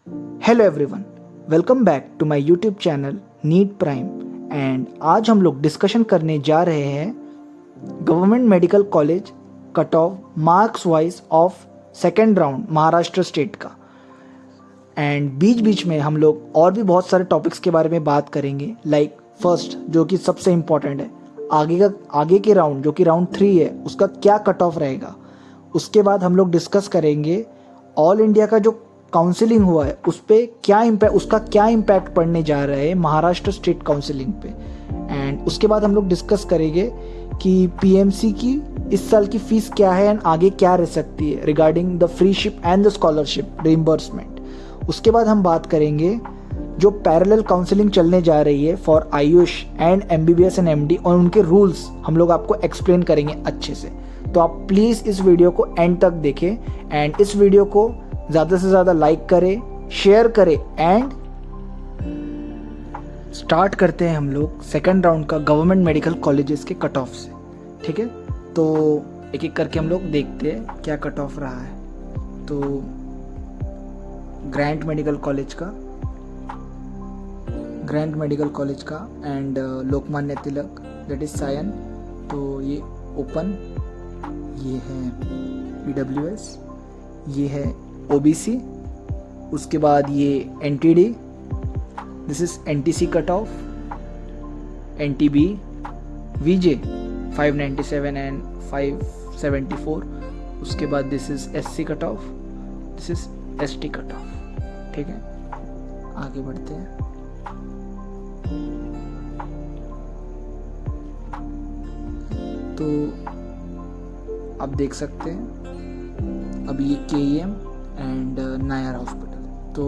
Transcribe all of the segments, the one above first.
Hello everyone, welcome back to my YouTube channel NEET Prime. And आज हम लोग discussion करने जा रहे हैं government medical college cut off marks wise of second round Maharashtra state का। एंड बीच बीच में हम लोग और भी बहुत सारे टॉपिक्स के बारे में बात करेंगे, लाइक फर्स्ट जो कि सबसे इम्पॉर्टेंट है, आगे के राउंड जो कि राउंड 3 है उसका क्या कट ऑफ रहेगा। उसके बाद हम लोग डिस्कस करेंगे ऑल इंडिया का जो काउंसलिंग हुआ है उस पर उसका क्या इम्पैक्ट पड़ने जा रहा है महाराष्ट्र स्टेट काउंसलिंग पे। एंड उसके बाद हम लोग डिस्कस करेंगे कि पीएमसी की इस साल की फीस क्या है एंड आगे क्या रह सकती है regarding the freeship and the scholarship reimbursement. उसके बाद हम बात करेंगे जो पैरेलल काउंसलिंग चलने जा रही है for Ayush and MBBS and MD और उनके रूल्स हम लोग आपको एक्सप्लेन करेंगे अच्छे से। तो आप प्लीज़ इस वीडियो को एंड तक देखें एंड इस वीडियो को ज़्यादा से ज़्यादा लाइक करें, शेयर करें एंड स्टार्ट करते हैं हम लोग सेकंड राउंड का गवर्नमेंट मेडिकल कॉलेजेस के कट ऑफ से। ठीक है, तो एक एक करके हम लोग देखते हैं क्या कट ऑफ रहा है। तो ग्रैंट मेडिकल कॉलेज का and Lokmanya Tilak that is Sion, तो ये ओपन, ये है PWS, ये है OBC, उसके बाद ये NTD, this is NTC cut off, NTB, VJ 597 and 574, उसके बाद this is SC cut off, this is ST cut off. ठीक है, आगे बढ़ते हैं। तो आप देख सकते हैं अभी ये KEM एंड नायर हॉस्पिटल, तो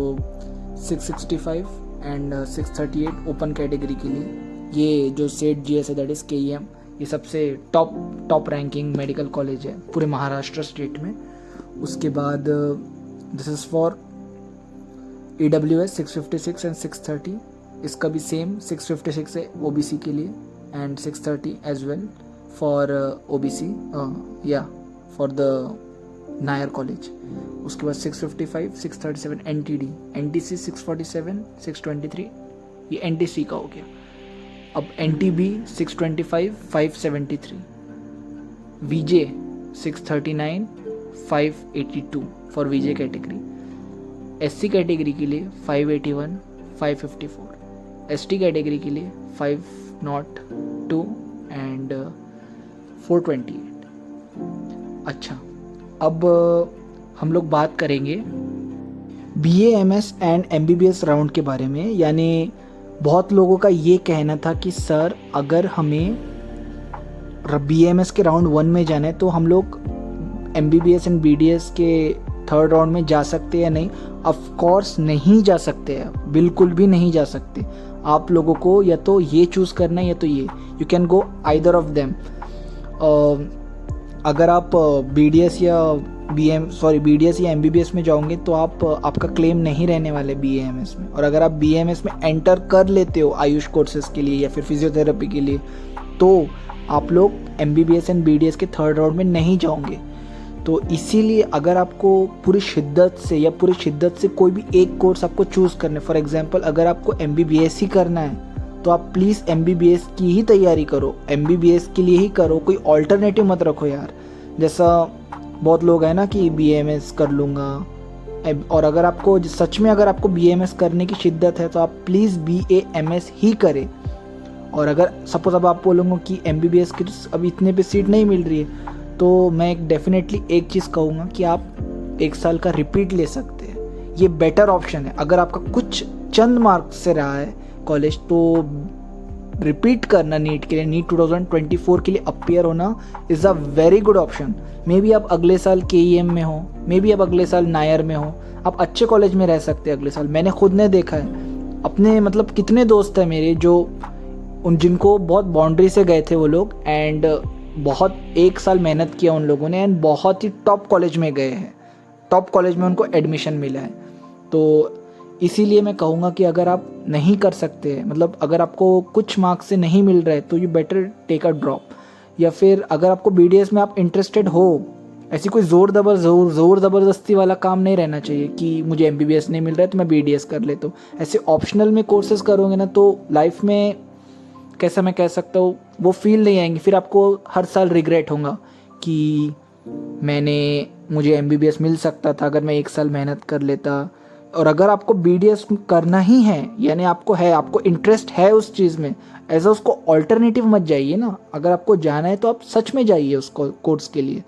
665 एंड 638 ओपन कैटेगरी के लिए ये जो सेट GS है दैट इज KEM, ये सबसे टॉप रैंकिंग मेडिकल कॉलेज है पूरे महाराष्ट्र स्टेट में। उसके बाद this is for EWS 656 and 630, इसका भी सेम 656 है OBC के लिए and 630 as well for OBC for the Nair college. उसके बाद 655 637 NTD, NTC 647 623, ये NTC का हो गया। अब NTB 625 573, VJ 639 582 for VJ category, SC category के लिए 581 554, ST कैटेगरी के लिए 502 एंड 428। अच्छा, अब हम लोग बात करेंगे BA MS and MBBS round के बारे में। यानी बहुत लोगों का ये कहना था कि सर अगर हमें BAMS के राउंड 1 में जाना है तो हम लोग MBBS एंड BDS के थर्ड राउंड में जा सकते या नहीं। ऑफ कोर्स नहीं जा सकते हैं, बिल्कुल भी नहीं जा सकते। आप लोगों को या तो ये चूज़ करना है या तो ये, you can go either of them. अगर आप BDS या MBBS में जाओगे तो आपका क्लेम नहीं रहने वाले BAMS में। और अगर आप BAMS में एंटर कर लेते हो आयुष कोर्सेज के लिए या फिर फिजियोथेरेपी के लिए तो आप लोग MBBS एंड BDS के थर्ड राउंड में नहीं जाओगे। तो इसीलिए अगर आपको पूरी शिद्दत से कोई भी एक कोर्स आपको चूज़ करना है, फॉर एग्जांपल अगर आपको MBBS ही करना है तो आप प्लीज़ MBBS की ही तैयारी करो, MBBS के लिए ही करो, कोई ऑल्टरनेटिव मत रखो यार। जैसा बहुत लोग हैं ना कि BAMS कर लूँगा, और अगर आपको सच में BAMS करने की शिद्दत है तो आप प्लीज़ BAMS ही करें। और अगर सपोज अब आप बोलोगे कि MBBS की अब इतने पे सीट नहीं मिल रही है तो मैं डेफिनेटली एक चीज़ कहूँगा कि आप 1 साल का रिपीट ले सकते हैं, ये बेटर ऑप्शन है। अगर आपका कुछ चंद मार्क्स से रहा है कॉलेज तो रिपीट करना नीट के लिए, नीट 2024 के लिए अपियर होना is a very good option. May be आप अगले साल KEM में हो, मे बी आप अगले साल नायर में हो, आप अच्छे कॉलेज में रह सकते हैं अगले साल। मैंने खुद ने देखा है अपने, मतलब कितने दोस्त हैं मेरे जो जिनको बहुत बाउंड्री से गए थे वो लोग, एंड बहुत 1 साल मेहनत किया उन लोगों ने एंड बहुत ही टॉप कॉलेज में गए हैं, टॉप कॉलेज में उनको एडमिशन मिला है। तो इसीलिए मैं कहूँगा कि अगर आप नहीं कर सकते, मतलब अगर आपको कुछ मार्क्स से नहीं मिल रहा है तो you better take a drop. या फिर अगर आपको BDS में आप इंटरेस्टेड हो ऐसी कोई ज़ोर ज़बरदस्ती वाला काम नहीं रहना चाहिए कि मुझे MBBS नहीं मिल रहा है तो मैं BDS कर लेता हूँ। ऐसे ऑप्शनल में कोर्सेज करोगे ना तो लाइफ में कैसा मैं कह सकता हूँ वो फील नहीं आएंगे, फिर आपको हर साल रिग्रेट होगा कि मुझे MBBS मिल सकता था अगर मैं 1 साल मेहनत कर लेता। और अगर आपको BDS करना ही है, यानी आपको इंटरेस्ट है उस चीज़ में, ऐसा उसको ऑल्टरनेटिव मत जाइए ना। अगर आपको जाना है तो आप सच में जाइए उस कोर्स के लिए,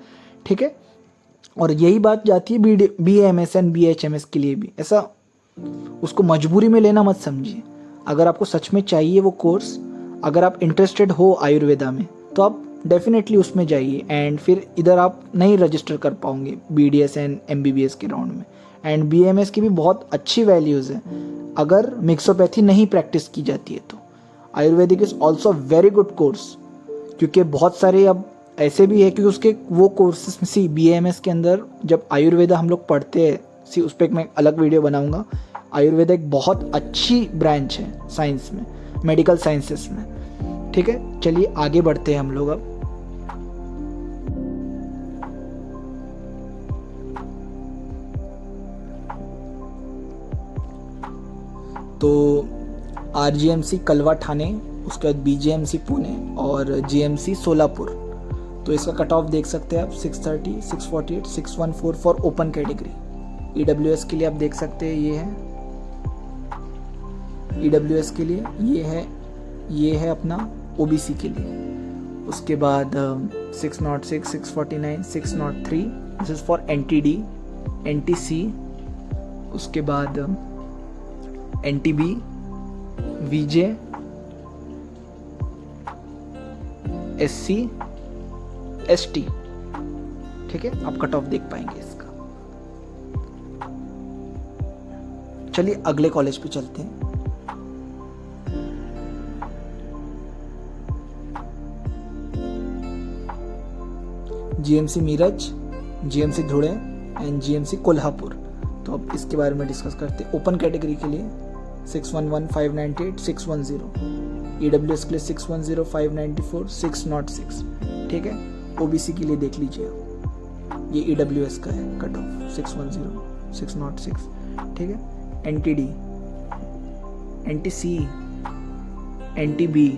ठीक है। और यही बात जाती है BAMS एंड BHMS के लिए भी। ऐसा उसको मजबूरी में लेना मत समझिए। अगर आपको सच में चाहिए वो कोर्स, अगर आप इंटरेस्टेड हो आयुर्वेदा में, तो आप डेफिनेटली उसमें जाइए। एंड फिर इधर आप नहीं रजिस्टर कर पाओगे BDS एंड MBBS के राउंड में। एंड BAMS की भी बहुत अच्छी वैल्यूज़ है अगर मिक्सोपैथी नहीं प्रैक्टिस की जाती है तो। Ayurvedic is also very good course, क्योंकि बहुत सारे अब ऐसे भी है क्योंकि उसके वो कोर्सेस BAMS के अंदर जब आयुर्वेदा हम लोग पढ़ते हैं, उस पर एक मैं अलग वीडियो बनाऊंगा। आयुर्वेदा एक बहुत अच्छी ब्रांच है साइंस में, मेडिकल साइंसेस में, ठीक है। चलिए आगे बढ़ते हैं हम लोग अब। तो RGMC कलवा ठाणे, उसके बाद BGMC पुणे और GMC सोलापुर। तो इसका कट ऑफ देख सकते हैं आप 630, 648, 614 फॉर ओपन कैटेगरी। EWS के लिए आप देख सकते हैं ये है EWS के लिए, ये है अपना OBC के लिए। उसके बाद 606, 649, 603 this is for NTD, NTC। उसके बाद NTB, VJ, SC, ST, ठीक है। आप कट ऑफ देख पाएंगे इसका। चलिए अगले कॉलेज पे चलते हैं। GMC Miraj, GMC Dhule and GMC Kolhapur. तो अब इसके बारे में डिस्कस करते हैं। ओपन कैटेगरी के लिए 611, 598, 610, EWS के लिए 610, 594, 606, ठीक है। OBC के लिए देख लीजिए आप, ये EWS का है कट ऑफ 610, 606, ठीक है। NTD, NTC, NTB,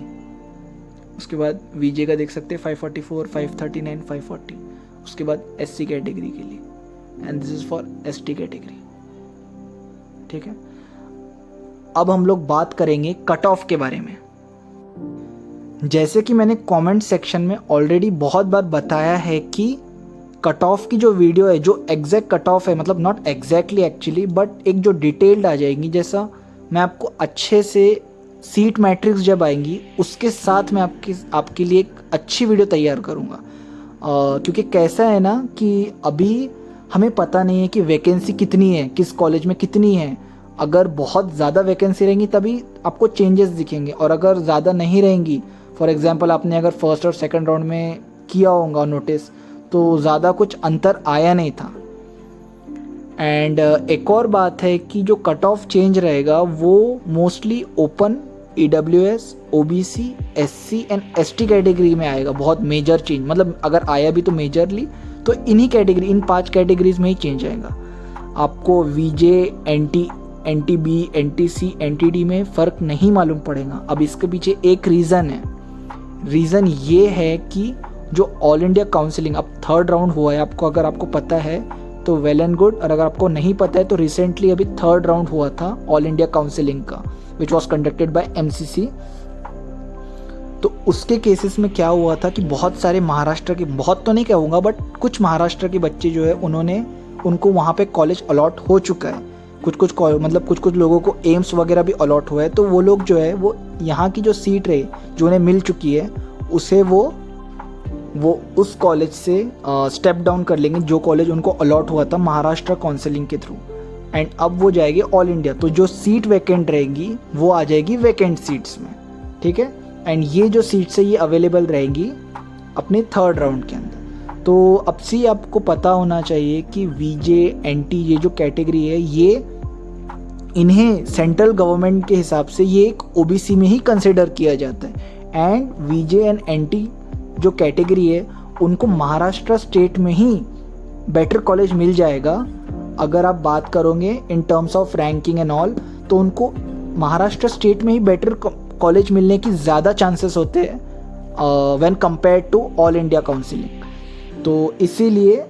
उसके बाद VJ का देख सकते हैं 544, 539, 540। उसके बाद SC कैटेगरी के लिए and this is for ST category, ठीक है। अब हम लोग बात करेंगे कट ऑफ के बारे में। जैसे कि मैंने कमेंट सेक्शन में ऑलरेडी बहुत बार बताया है कि कट ऑफ की जो वीडियो है, जो एग्जैक्ट कट ऑफ है, मतलब नॉट एग्जैक्टली एक्चुअली, बट एक जो डिटेल्ड आ जाएगी, जैसा मैं आपको अच्छे से सीट मैट्रिक्स जब आएंगी उसके साथ मैं आपके लिए एक अच्छी वीडियो तैयार करूँगा। क्योंकि कैसा है ना कि अभी हमें पता नहीं है कि वैकेंसी कितनी है, किस कॉलेज में कितनी है। अगर बहुत ज़्यादा वैकेंसी रहेंगी तभी आपको चेंजेस दिखेंगे, और अगर ज़्यादा नहीं रहेंगी, फॉर एग्जांपल आपने अगर फर्स्ट और सेकंड राउंड में किया होगा नोटिस, तो ज़्यादा कुछ अंतर आया नहीं था। एंड एक और बात है कि जो कट ऑफ चेंज रहेगा वो mostly open, EWS, OBC, SC and ST category में आएगा। बहुत मेजर चेंज, मतलब अगर आया भी तो मेजरली तो इन्हीं कैटेगरी, इन 5 कैटेगरीज में ही चेंज आएगा। आपको VJ, NTB, NTC, NTD में फ़र्क नहीं मालूम पड़ेगा। अब इसके पीछे एक रीज़न है। रीज़न ये है कि जो ऑल इंडिया काउंसिलिंग अब 3rd राउंड हुआ है, आपको अगर आपको पता है तो वेल एंड गुड, और अगर आपको नहीं पता है तो रिसेंटली अभी 3rd राउंड हुआ था ऑल इंडिया काउंसिलिंग का, which was conducted by MCC। तो उसके केसेस में क्या हुआ था कि बहुत सारे महाराष्ट्र के, बहुत तो नहीं कहूँगा बट कुछ महाराष्ट्र के बच्चे जो है उनको वहाँ पे कॉलेज अलॉट हो चुका है। कुछ लोगों को एम्स वगैरह भी अलॉट हुआ है। तो वो लोग जो है वो यहाँ की जो सीट रही जो उन्हें मिल चुकी है उसे वो उस कॉलेज से स्टेप डाउन कर लेंगे, जो कॉलेज उनको अलॉट हुआ था महाराष्ट्र काउंसिलिंग के थ्रू, एंड अब वो जाएगी ऑल इंडिया। तो जो सीट वैकेंट रहेगी वो आ जाएगी वैकेंट सीट्स में, ठीक है। एंड ये जो सीट्स है ये अवेलेबल रहेंगी अपने 3rd राउंड के अंदर। तो अब से आपको पता होना चाहिए कि VJ, NT ये जो कैटेगरी है ये इन्हें सेंट्रल गवर्नमेंट के हिसाब से ये एक OBC में ही कंसिडर किया जाता है। एंड VJ एंड NT जो कैटेगरी है उनको महाराष्ट्र स्टेट में ही बेटर कॉलेज मिल जाएगा। अगर आप बात करोगे in terms of ranking and all, तो उनको महाराष्ट्र स्टेट में ही बेटर कॉलेज मिलने की ज़्यादा चांसेस होते हैं when compared to all India counselling. तो इसीलिए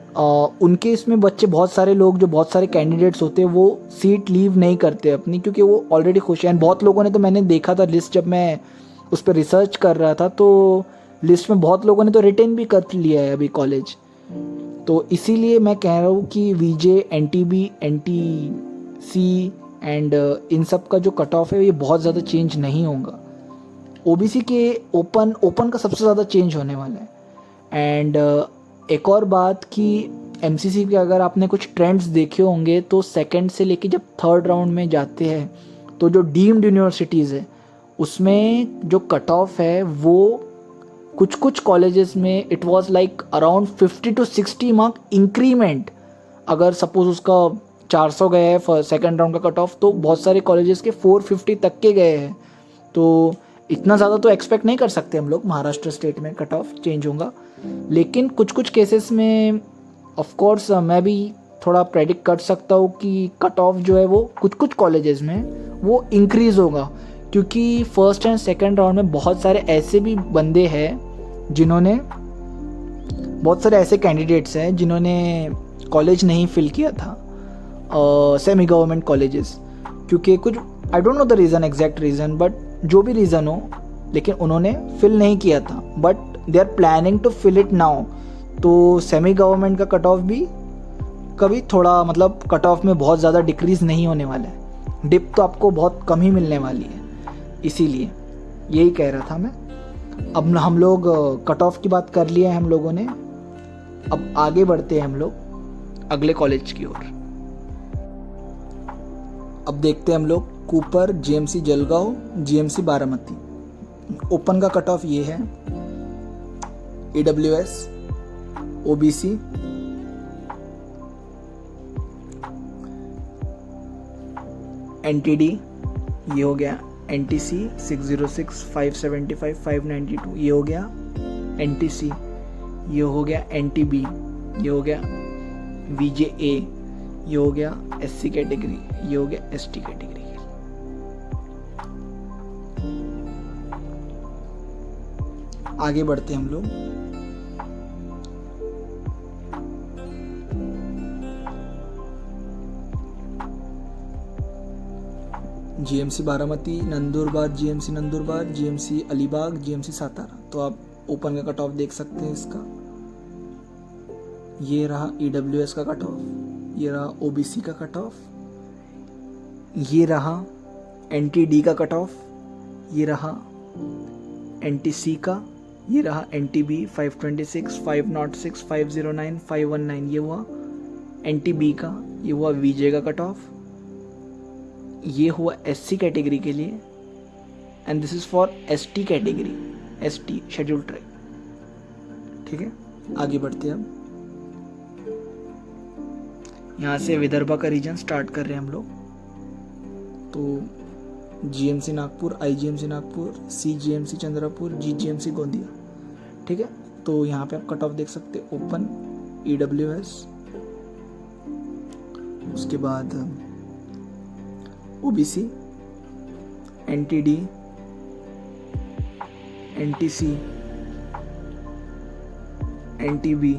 उनके इसमें बच्चे, बहुत सारे लोग जो बहुत सारे कैंडिडेट्स होते हैं वो सीट लीव नहीं करते अपनी, क्योंकि वो ऑलरेडी खुश हैं। बहुत लोगों ने, तो मैंने देखा था लिस्ट जब मैं उस पर रिसर्च कर रहा था, तो लिस्ट में बहुत लोगों ने तो रिटेन भी कर लिया है अभी कॉलेज। तो इसीलिए मैं कह रहा हूँ कि वीजे, एनटीबी, एनटीसी एंड इन सब का जो कट ऑफ है ये बहुत ज़्यादा चेंज नहीं होगा। ओबीसी के ओपन का सबसे ज़्यादा चेंज होने वाला है। एंड एक और बात कि एमसीसी के अगर आपने कुछ ट्रेंड्स देखे होंगे तो सेकंड से लेके जब थर्ड राउंड में जाते हैं तो जो डीम्ड यूनिवर्सिटीज़ है उसमें जो कट ऑफ है वो कुछ कॉलेजेस में it was like around 50 to 60 mark increment. अगर सपोज उसका 400 गए है फॉर सेकेंड राउंड का कट ऑफ, तो बहुत सारे कॉलेजेस के 450 तक के गए हैं। तो इतना ज़्यादा तो एक्सपेक्ट नहीं कर सकते हम लोग महाराष्ट्र स्टेट में कट ऑफ चेंज होगा। लेकिन कुछ केसेस में ऑफ कोर्स मैं भी थोड़ा प्रेडिक्ट कर सकता हूँ कि कट ऑफ जो है वो कुछ कॉलेजेस में वो इंक्रीज़ होगा, क्योंकि फर्स्ट एंड सेकंड राउंड में बहुत सारे ऐसे भी बंदे हैं जिन्होंने, बहुत सारे ऐसे कैंडिडेट्स हैं जिन्होंने कॉलेज नहीं फिल किया था, सेमी गवर्नमेंट कॉलेजेस, क्योंकि कुछ I don't know the reason, exact reason, but जो भी रीज़न हो, लेकिन उन्होंने फिल नहीं किया था, but they are planning to fill it now. तो सेमी गवर्नमेंट का कट ऑफ भी कभी थोड़ा, मतलब कट ऑफ में बहुत ज़्यादा डिक्रीज़ नहीं होने वाला है, डिप तो आपको बहुत कम ही मिलने वाली है। इसीलिए यही कह रहा था मैं। अब हम लोग कट ऑफ की बात कर लिया है हम लोगों ने, अब आगे बढ़ते हैं हम लोग अगले कॉलेज की ओर। अब देखते हैं हम लोग Cooper, JMC Jalgaon, GMC Baramati. Open का कट ऑफ ये है, ईडब्ल्यूएस, ओबीसी, एनटीडी, ये हो गया, एनटीसी 606, 575, 592, ये हो गया एनटीसी, ये हो गया एनटीबी, ये हो गया वीजेए, ये हो गया एससी कैटेगरी, ये हो गया एसटी कैटेगरी। आगे बढ़ते हैं हम लोग। GMC Baramati, Nandurbar, GMC Nandurbar, GMC Alibag, GMC Satara. तो आप ओपन का कट ऑफ देख सकते हैं इसका। ये रहा ईडब्ल्यूएस का कट ऑफ, ये रहा ओबीसी का कट ऑफ, ये रहा एनटीडी का कट ऑफ, ये रहा एनटीसी का, ये रहा एनटीबी 526, 506, 509, 519, ये हुआ एनटीबी का, ये हुआ वीजे का कट ऑफ, ये हुआ एससी कैटेगरी के लिए, and this is for ST category, ST scheduled tribe. ठीक है, आगे बढ़ते हैं। अब यहाँ से विदर्भा का रीजन स्टार्ट कर रहे हैं हम लोग। तो जीएमसी नागपुर, आईजीएमसी नागपुर, सीजीएमसी चंद्रपुर, जीजीएमसी गोंदिया। ठीक है, तो यहाँ पे आप कट ऑफ देख सकते हैं। ओपन ईडब्ल्यूएस, उसके बाद ओबीसी, एनटीडी, एनटीसी, एनटीबी,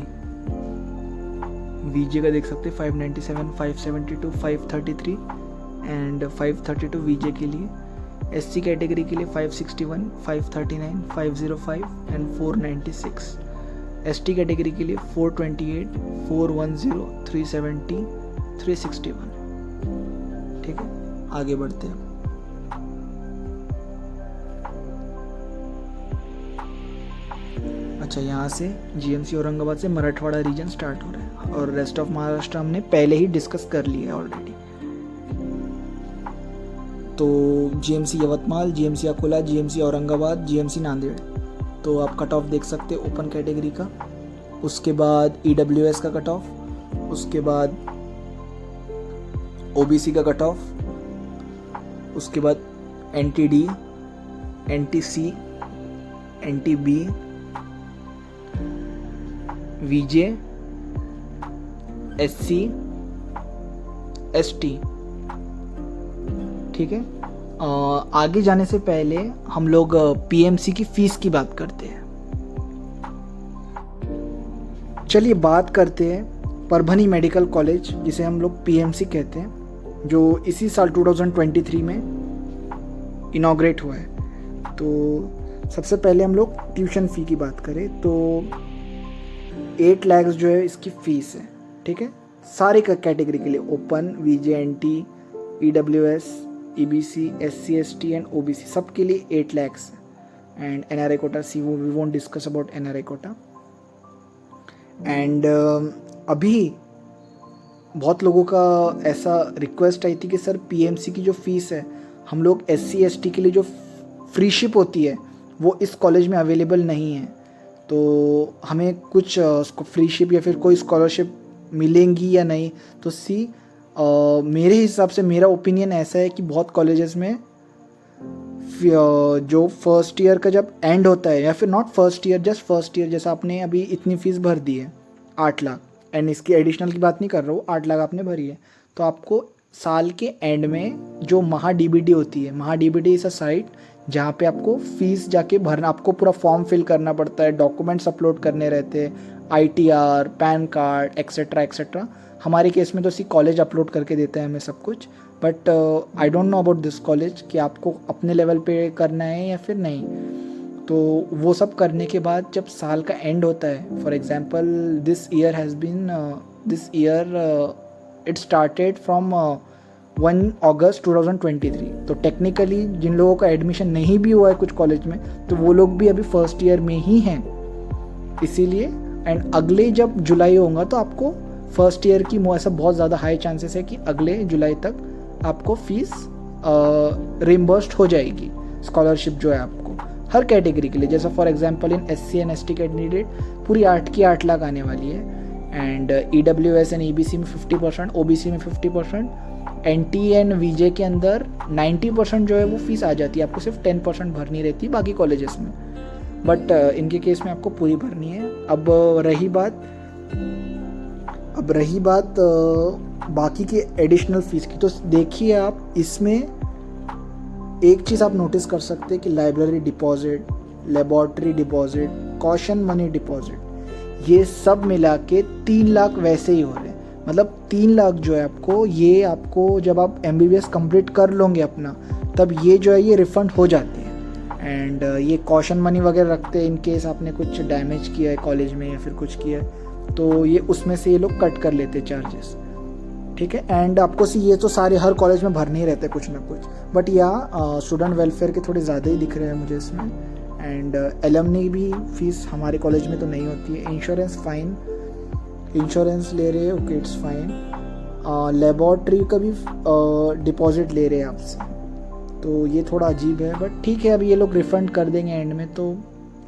वीजे का देख सकते हैं 597, 572, 533 एंड 532 वीजे के लिए। एससी कैटेगरी के लिए 561, 539, 505 एंड 496। एसटी कैटेगरी के लिए 428, 410, 370, 361। ठीक है, आगे बढ़ते हैं। अच्छा, यहाँ से जीएमसी औरंगाबाद से मराठवाड़ा रीजन स्टार्ट हो रहा है, और रेस्ट ऑफ महाराष्ट्र हमने पहले ही डिस्कस कर लिया है ऑलरेडी। तो GMC Yavatmal, GMC Akola, GMC Aurangabad, GMC Nanded. तो आप कट ऑफ देख सकते हैं ओपन कैटेगरी का। उसके बाद ईडब्ल्यूएस का कट ऑफ, उसके बाद ओबीसी का कट ऑफ, उसके बाद एनटीडी, एनटीसी, एनटीबी, वीजे, SC ST, ठीक है। आगे जाने से पहले हम लोग PMC की फ़ीस की बात करते हैं। चलिए बात करते हैं परभनी मेडिकल कॉलेज, जिसे हम लोग PMC कहते हैं, जो इसी साल 2023 में इनॉग्रेट हुआ है। तो सबसे पहले हम लोग ट्यूशन फ़ी की बात करें तो 8 लाख जो है इसकी फ़ीस है, ठीक है। सारे का कैटेगरी के लिए, open, VJNT, EWS, EBC, SC ST and OBC, सब के लिए 8 lakhs and NRI quota we won't discuss about NRI quota. And अभी बहुत लोगों का ऐसा रिक्वेस्ट आई थी कि सर PMC की जो फ़ीस है, हम लोग SC ST के लिए जो फ्री शिप होती है वो इस कॉलेज में अवेलेबल नहीं है, तो हमें कुछ फ्री शिप या फिर कोई स्कॉलरशिप मिलेंगी या नहीं। तो मेरे हिसाब से मेरा ओपिनियन ऐसा है कि बहुत कॉलेजेस में जो फर्स्ट ईयर का जब एंड होता है, या फिर not first year, just first year, जैसा आपने अभी इतनी फ़ीस भर दी है 8 लाख, एंड इसकी एडिशनल की बात नहीं कर रहा हूँ, 8 लाख आपने भरी है, तो आपको साल के एंड में जो महा DBD होती है, महा DBD इज़ अ साइट जहाँ पे आपको फ़ीस जाके भरना, आपको पूरा फॉर्म फिल करना पड़ता है, डॉक्यूमेंट्स अपलोड करने रहते हैं, ITR, pan card etcetera etcetera. हमारे केस में तो कॉलेज अपलोड करके देता है हमें सब कुछ, but I don't know about this college कि आपको अपने लेवल पे करना है या फिर नहीं। तो वो सब करने के बाद जब साल का एंड होता है, for example this year it started from 1 अगस्त 2023, तो टेक्निकली जिन लोगों का एडमिशन नहीं भी हुआ है कुछ कॉलेज में, तो वो लोग भी अभी फर्स्ट ईयर में ही हैं, इसीलिए। एंड अगले जब जुलाई होगा तो आपको फर्स्ट ईयर की ऐसा बहुत ज़्यादा हाई चांसेस है कि अगले जुलाई तक आपको फीस रिम्बर्स्ड हो जाएगी, स्कॉलरशिप जो है आपको हर कैटेगरी के लिए। जैसा for example in SC and ST candidate पूरी 8 की 8 लाख आने वाली है, एंड EWS एंड EBC में 50%, OBC में 50%, NT एंड VJ के अंदर 90% जो है वो फीस आ जाती है, आपको सिर्फ 10% भरनी रहती है बाकी कॉलेजेस में, बट इनके केस में आपको पूरी भरनी है। अब रही बात बाकी की एडिशनल फ़ीस की, तो देखिए आप इसमें एक चीज़ आप नोटिस कर सकते हैं कि library deposit, laboratory deposit, caution money deposit, ये सब मिला के 3 लाख वैसे ही हो रहे हैं। मतलब 3 लाख जो है आपको जब आप MBBS कंप्लीट कर लोगे अपना, तब ये जो है ये रिफ़ंड हो जाती है। एंड ये कॉशन मनी वगैरह रखते हैं इन केस आपने कुछ डैमेज किया है कॉलेज में या फिर कुछ किया है, तो ये उसमें से ये लोग कट कर लेते हैं चार्जेस, ठीक है। एंड आपको ये तो सारे हर कॉलेज में भरने ही रहते हैं कुछ ना कुछ, बट स्टूडेंट वेलफेयर के थोड़े ज़्यादा ही दिख रहे हैं मुझे इसमें। एंड एलमनी भी फीस हमारे कॉलेज में तो नहीं होती है। इंश्योरेंस फाइन, इंश्योरेंस ले रहे हैं, ओके इट्स फाइन। लेबॉर्ट्री का भी डिपॉजिट ले रहे हैं आपसे, तो ये थोड़ा अजीब है, बट ठीक है, अभी ये लोग रिफ़ंड कर देंगे एंड में, तो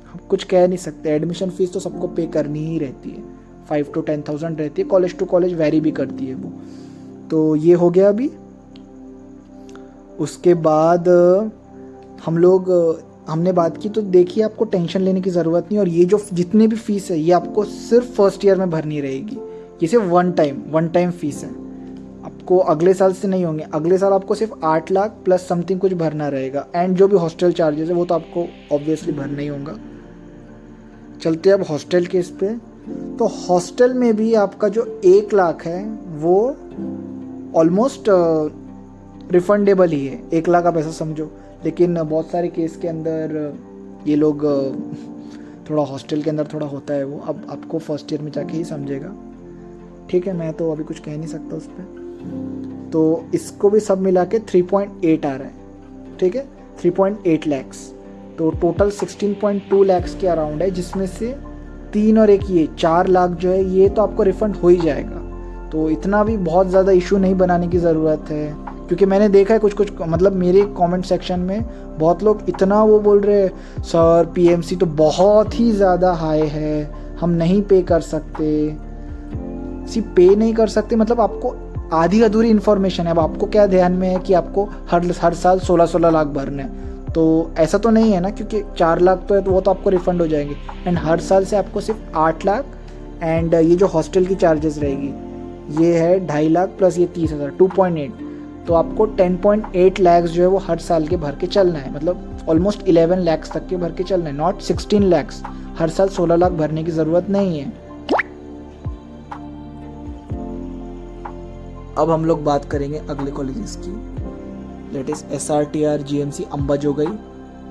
हम कुछ कह नहीं सकते। एडमिशन फ़ीस तो सबको पे करनी ही रहती है, 5 to 10,000 रहती है, कॉलेज टू कॉलेज वेरी भी करती है वो। तो ये हो गया अभी। उसके बाद हमने बात की, तो देखिए आपको टेंशन लेने की ज़रूरत नहीं, और ये जो जितने भी फ़ीस है ये आपको सिर्फ फर्स्ट ईयर में भरनी रहेगी। ये सिर्फ वन टाइम फ़ीस है, आपको अगले साल से नहीं होंगे। अगले साल आपको सिर्फ 8 लाख प्लस समथिंग कुछ भरना रहेगा, एंड जो भी हॉस्टल चार्जेस है वो तो आपको ऑब्वियसली भरना ही होगा। चलते अब हॉस्टल केस पे। तो हॉस्टल में भी आपका जो 1 लाख है वो ऑलमोस्ट रिफंडेबल ही है, 1 लाख आप ऐसा समझो। लेकिन बहुत सारे केस के अंदर ये लोग थोड़ा हॉस्टल के अंदर थोड़ा होता है वो, अब आपको फर्स्ट ईयर में जाके ही समझेगा, ठीक है। मैं तो अभी कुछ कह नहीं सकता उस पर। तो इसको भी सब मिला के 3.8 आ रहा है, ठीक है, 3.8 लैक्स। तो टोटल 16.2 लैक्स के अराउंड है, जिसमें से 3 और 1 ये 4 लाख जो है ये तो आपको रिफंड हो ही जाएगा। तो इतना भी बहुत ज़्यादा इशू नहीं बनाने की ज़रूरत है, क्योंकि मैंने देखा है कुछ मतलब मेरे कमेंट सेक्शन में बहुत लोग इतना वो बोल रहे हैं, सर PMC तो बहुत ही ज़्यादा हाई है, हम नहीं पे कर सकते। पे नहीं कर सकते मतलब आपको आधी अधूरी इन्फॉर्मेशन है। अब आपको क्या ध्यान में है कि आपको हर साल 16 लाख भरने हैं, तो ऐसा तो नहीं है ना, क्योंकि 4 लाख तो है तो वो तो आपको रिफंड हो जाएंगे, एंड हर साल से आपको सिर्फ 8 लाख एंड ये जो हॉस्टल की चार्जेस रहेगी ये है 2.5 लाख प्लस ये 30,000 2.8, तो आपको 10.8 लैक्स जो है वो हर साल के भर के चलना है, मतलब ऑलमोस्ट 11 लैक्स तक के भर के चलना है, नॉट 16 लैक्स। हर साल 16 लाख भरने की ज़रूरत नहीं है। अब हम लोग बात करेंगे अगले कॉलेजेस की। Let is SRTR GMC Ambajogai,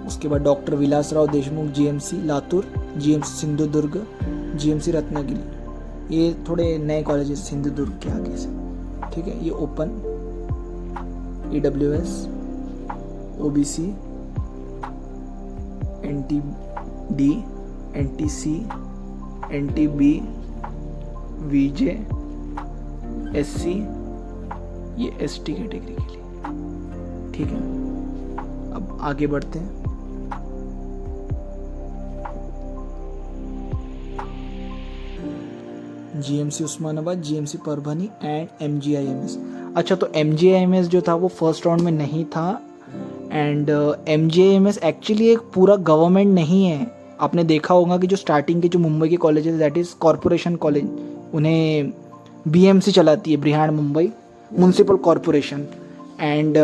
उसके बाद doctor Vilasrao Deshmukh GMC Latur, GMC Sindhudurg, GMC Ratnagiri. ये थोड़े नए कॉलेजेस सिंधुदुर्ग के आगे से, ठीक है। ये open, EWS, OBC, NTD, NTC, NTB, VJ, SC, ये ST कैटेगरी के लिए, ठीक है। अब आगे बढ़ते हैं। GMC Osmanabad, GMC Parbhani and MGIMS। अच्छा, तो MGIMS जो था वो फर्स्ट राउंड में नहीं था, एंड MGIMS एक्चुअली एक पूरा गवर्नमेंट नहीं है। आपने देखा होगा कि जो स्टार्टिंग के जो मुंबई के colleges, that is corporation college, उन्हें BMC चलाती है, ब्रिहांड मुंबई म्यूनसिपल कॉरपोरेशन, एंड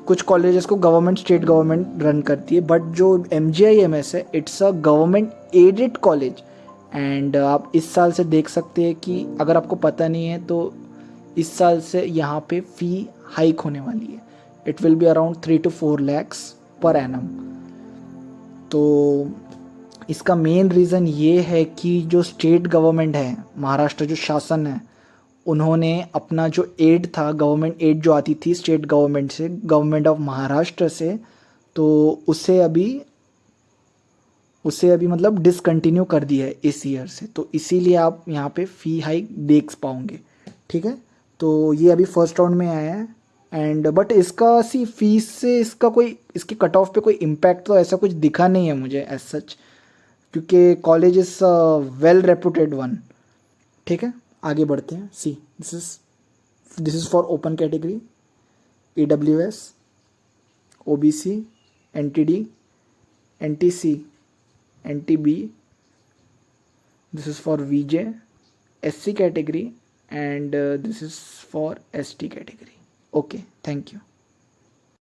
कुछ कॉलेजेस को गवर्नमेंट, स्टेट गवर्नमेंट रन करती है। बट जो MGIMS है, it's a government aided college, and आप इस साल से देख सकते हैं कि अगर आपको पता नहीं है तो इस साल से यहाँ पे फ़ी हाइक होने वाली है। It will be around 3 to 4 lakhs per annum. तो इसका मेन रीज़न ये है कि जो स्टेट गवर्नमेंट है, महाराष्ट्र जो शासन है, उन्होंने अपना जो एड था, गवर्नमेंट एड जो आती थी स्टेट गवर्नमेंट से, गवर्नमेंट ऑफ महाराष्ट्र से, तो उसे अभी मतलब डिसकंटिन्यू कर दिया है इस ईयर से। तो इसीलिए आप यहाँ पे फ़ी हाइक देख पाओगे, ठीक है। तो ये अभी फर्स्ट राउंड में आया है, एंड बट इसका फीस से इसका कोई, इसके कट ऑफ पे कोई इम्पैक्ट तो ऐसा कुछ दिखा नहीं है मुझे एज सच, क्योंकि college is well reputed one, ठीक है। आगे बढ़ते हैं। This is for open category, EWS, OBC, NTD, NTC, NTB. This is for VJ, SC category, and this is for ST category. Okay, thank you.